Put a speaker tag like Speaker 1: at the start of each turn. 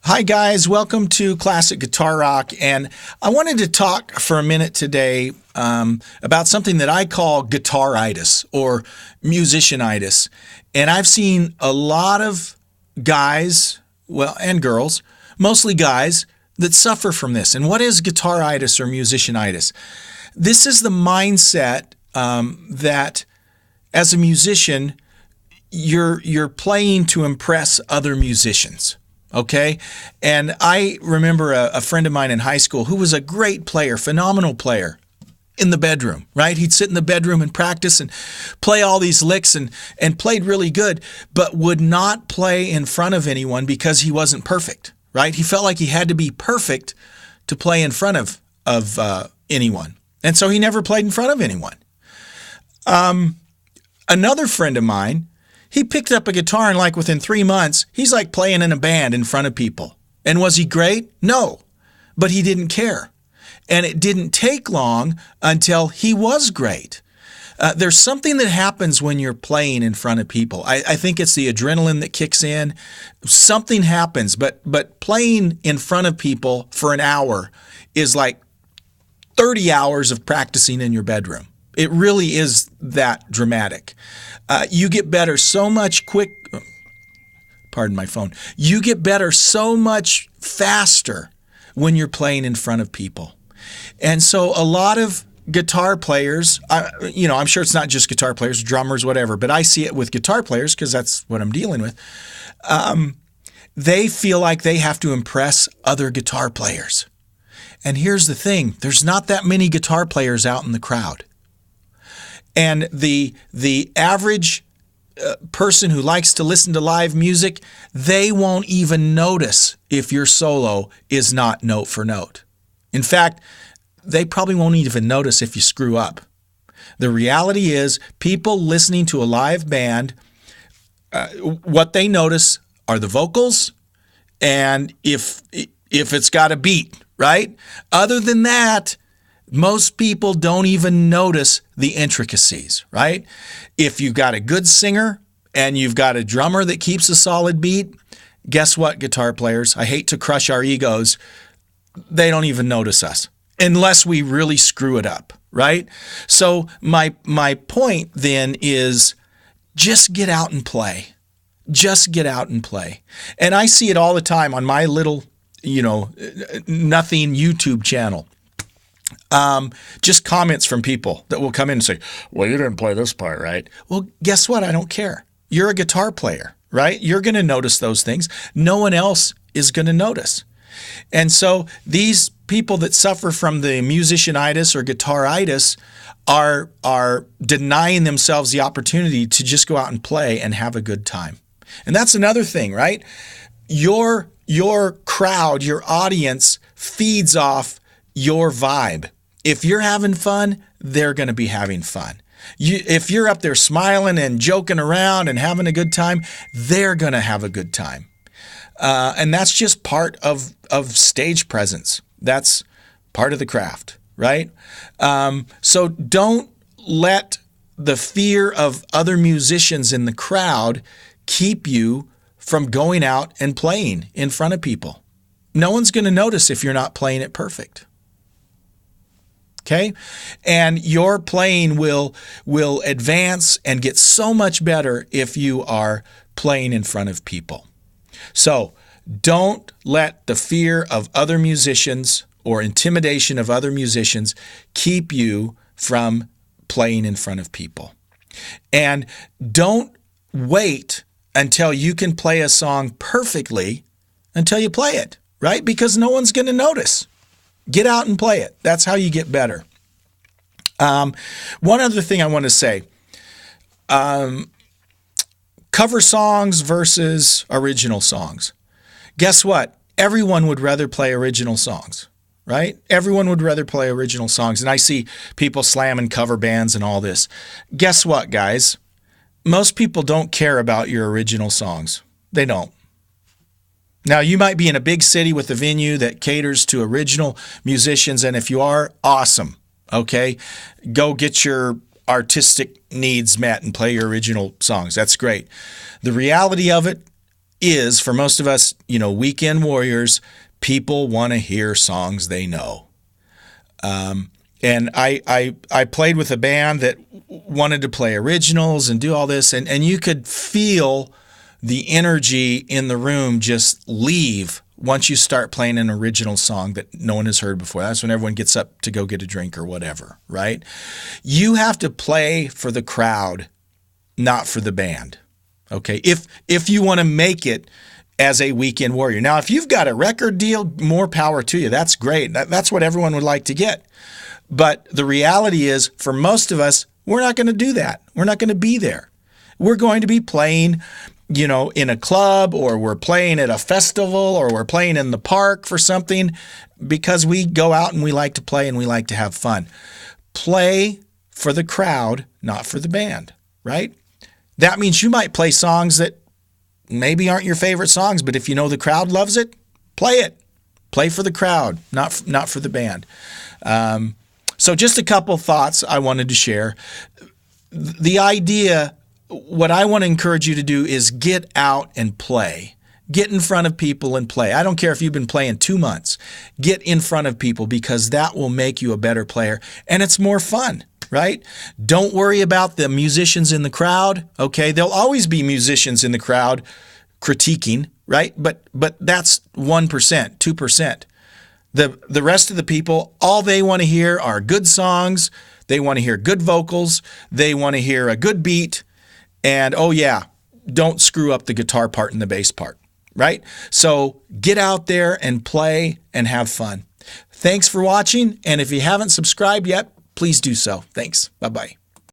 Speaker 1: Hi guys, welcome to Classic Guitar Rock, and I wanted to talk for a minute today about something that I call guitaritis or musicianitis. And I've seen a lot of guys, and girls, mostly guys, that suffer from this. And what is guitaritis or musicianitis? This is the mindset that as a musician, you're playing to impress other musicians. Okay. And I remember a friend of mine in high school who was a great player, phenomenal player in the bedroom, right? He'd sit in the bedroom and practice and play all these licks and played really good, but would not play in front of anyone because he wasn't perfect, right? He felt like he had to be perfect to play in front of anyone. And so he never played in front of anyone. Another friend of mine, he picked up a guitar and within 3 months, he's playing in a band in front of people. And was he great? No, but he didn't care. And it didn't take long until he was great. There's something that happens when you're playing in front of people. I think it's the adrenaline that kicks in. Something happens, but playing in front of people for an hour is like 30 hours of practicing in your bedroom. It really is that dramatic. You get better so much pardon my phone. You get better so much faster when you're playing in front of people. And so a lot of guitar players, I'm sure it's not just guitar players, drummers, whatever, but I see it with guitar players because that's what I'm dealing with. They feel like they have to impress other guitar players. And here's the thing, there's not that many guitar players out in the crowd. And the average person who likes to listen to live music, they won't even notice if your solo is not note for note. In fact, they probably won't even notice if you screw up. The reality is, people listening to a live band, what they notice are the vocals and if it's got a beat, right? Other than that, most people don't even notice the intricacies, right? If you've got a good singer and you've got a drummer that keeps a solid beat, guess what, guitar players? I hate to crush our egos. They don't even notice us unless we really screw it up, right? So my point then is just get out and play. Just get out and play. And I see it all the time on my little, nothing YouTube channel. Just comments from people that will come in and say, well, you didn't play this part, right? Well, guess what? I don't care. You're a guitar player, right? You're going to notice those things. No one else is going to notice. And so these people that suffer from the musicianitis or guitaritis are denying themselves the opportunity to just go out and play and have a good time. And that's another thing, right? Your crowd, your audience feeds off your vibe. If you're having fun, they're going to be having fun. If you're up there smiling and joking around and having a good time, they're going to have a good time. And that's just part of stage presence. That's part of the craft, right? So don't let the fear of other musicians in the crowd keep you from going out and playing in front of people. No one's going to notice if you're not playing it perfect. Okay? And your playing will advance and get so much better if you are playing in front of people. So don't let the fear of other musicians or intimidation of other musicians keep you from playing in front of people. And don't wait until you can play a song perfectly until you play it, right? Because no one's going to notice. Get out and play it. That's how you get better. One other thing I want to say, cover songs versus original songs. Guess what? Everyone would rather play original songs, right? Everyone would rather play original songs. And I see people slamming cover bands and all this. Guess what, guys? Most people don't care about your original songs. They don't. Now, you might be in a big city with a venue that caters to original musicians, and if you are, awesome, okay? Go get your artistic needs met and play your original songs. That's great. The reality of it is, for most of us, weekend warriors, people want to hear songs they know. And I played with a band that wanted to play originals and do all this, and you could feel the energy in the room just leave once you start playing an original song that no one has heard before. That's when everyone gets up to go get a drink or whatever, right? You have to play for the crowd, not for the band, okay? If you want to make it as a weekend warrior. Now, if you've got a record deal, more power to you. That's great. That's what everyone would like to get. But the reality is, for most of us, we're not going to do that. We're not going to be there. We're going to be playing, in a club, or we're playing at a festival, or we're playing in the park for something, because we go out and we like to play and we like to have fun. Play for the crowd, not for the band, right? That means you might play songs that maybe aren't your favorite songs, but if you know the crowd loves it, play it. Play for the crowd, not for the band. So just a couple thoughts I wanted to share. The idea, what I want to encourage you to do is get out and play. Get in front of people and play. I don't care if you've been playing 2 months. Get in front of people, because that will make you a better player, and it's more fun, right? Don't worry about the musicians in the crowd, okay? There'll always be musicians in the crowd critiquing, right? But that's 1%, 2%. The rest of the people, all they want to hear are good songs. They want to hear good vocals. They want to hear a good beat. And, oh yeah, don't screw up the guitar part and the bass part, right? So get out there and play and have fun. Thanks for watching. And if you haven't subscribed yet, please do so. Thanks. Bye-bye.